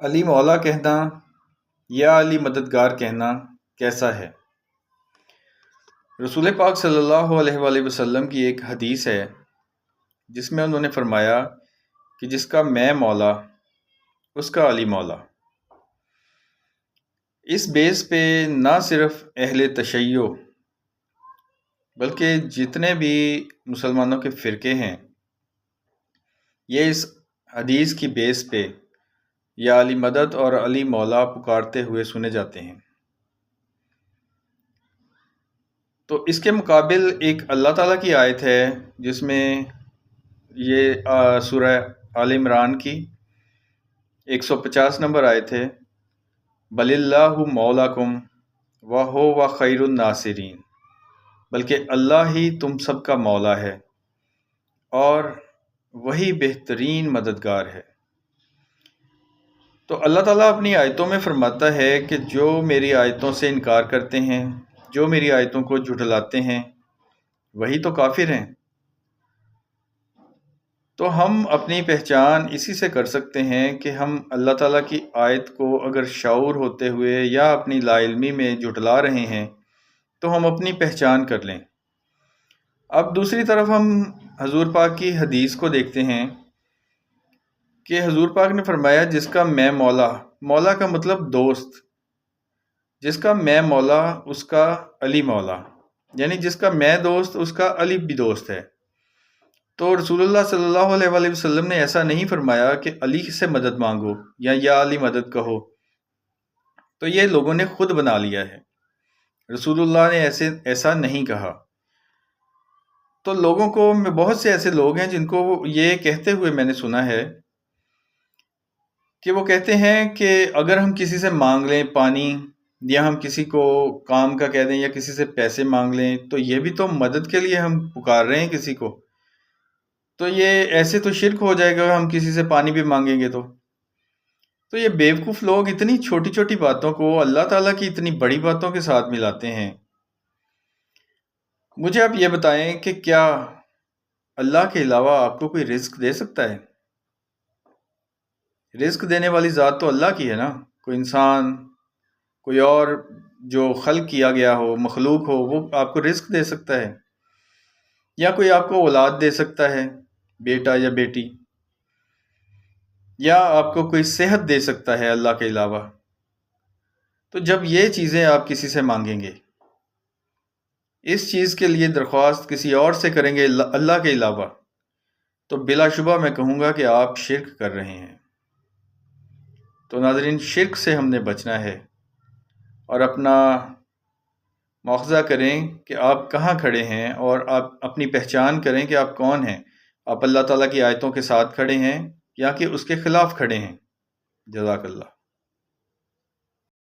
علی مولا کہنا یا علی مددگار کہنا کیسا ہے؟ رسول پاک صلی اللہ علیہ وآلہ وسلم کی ایک حدیث ہے جس میں انہوں نے فرمایا کہ جس کا میں مولا اس کا علی مولا۔ اس بیس پہ نہ صرف اہل تشیع بلکہ جتنے بھی مسلمانوں کے فرقے ہیں یہ اس حدیث کی بیس پہ یا علی مدد اور علی مولا پکارتے ہوئے سنے جاتے ہیں۔ تو اس کے مقابل ایک اللہ تعالیٰ کی آیت ہے جس میں یہ سورہ آل عمران کی 150 نمبر آیت ہے، بل اللہ مولاکم وہو خیر الناصرین، بلکہ اللہ ہی تم سب کا مولا ہے اور وہی بہترین مددگار ہے۔ تو اللہ تعالیٰ اپنی آیتوں میں فرماتا ہے کہ جو میری آیتوں سے انکار کرتے ہیں، جو میری آیتوں کو جھٹلاتے ہیں، وہی تو کافر ہیں۔ تو ہم اپنی پہچان اسی سے کر سکتے ہیں کہ ہم اللہ تعالیٰ کی آیت کو اگر شعور ہوتے ہوئے یا اپنی لا علمی میں جھٹلا رہے ہیں تو ہم اپنی پہچان کر لیں۔ اب دوسری طرف ہم حضور پاک کی حدیث کو دیکھتے ہیں کہ حضور پاک نے فرمایا جس کا میں مولا، مولا کا مطلب دوست، جس کا میں مولا اس کا علی مولا، یعنی جس کا میں دوست اس کا علی بھی دوست ہے۔ تو رسول اللہ صلی اللہ علیہ وآلہ وسلم نے ایسا نہیں فرمایا کہ علی سے مدد مانگو یا علی مدد کہو، تو یہ لوگوں نے خود بنا لیا ہے۔ رسول اللہ نے ایسا نہیں کہا۔ تو لوگوں کو بہت سے ایسے لوگ ہیں جن کو یہ کہتے ہوئے میں نے سنا ہے کہ وہ کہتے ہیں کہ اگر ہم کسی سے مانگ لیں پانی یا ہم کسی کو کام کا کہہ دیں یا کسی سے پیسے مانگ لیں تو یہ بھی تو مدد کے لیے ہم پکار رہے ہیں کسی کو، تو یہ ایسے تو شرک ہو جائے گا ہم کسی سے پانی بھی مانگیں گے تو یہ بیوقوف لوگ اتنی چھوٹی چھوٹی باتوں کو اللہ تعالیٰ کی اتنی بڑی باتوں کے ساتھ ملاتے ہیں۔ مجھے آپ یہ بتائیں کہ کیا اللہ کے علاوہ آپ کو کوئی رزق دے سکتا ہے؟ رزق دینے والی ذات تو اللہ کی ہے نا۔ کوئی انسان، کوئی اور جو خلق کیا گیا ہو، مخلوق ہو، وہ آپ کو رزق دے سکتا ہے، یا کوئی آپ کو اولاد دے سکتا ہے، بیٹا یا بیٹی، یا آپ کو کوئی صحت دے سکتا ہے اللہ کے علاوہ۔ تو جب یہ چیزیں آپ کسی سے مانگیں گے، اس چیز کے لیے درخواست کسی اور سے کریں گے اللہ کے علاوہ، تو بلا شبہ میں کہوں گا کہ آپ شرک کر رہے ہیں۔ تو ناظرین، شرک سے ہم نے بچنا ہے اور اپنا مواخذہ کریں کہ آپ کہاں کھڑے ہیں اور آپ اپنی پہچان کریں کہ آپ کون ہیں۔ آپ اللہ تعالیٰ کی آیتوں کے ساتھ کھڑے ہیں یا کہ اس کے خلاف کھڑے ہیں۔ جزاک اللہ۔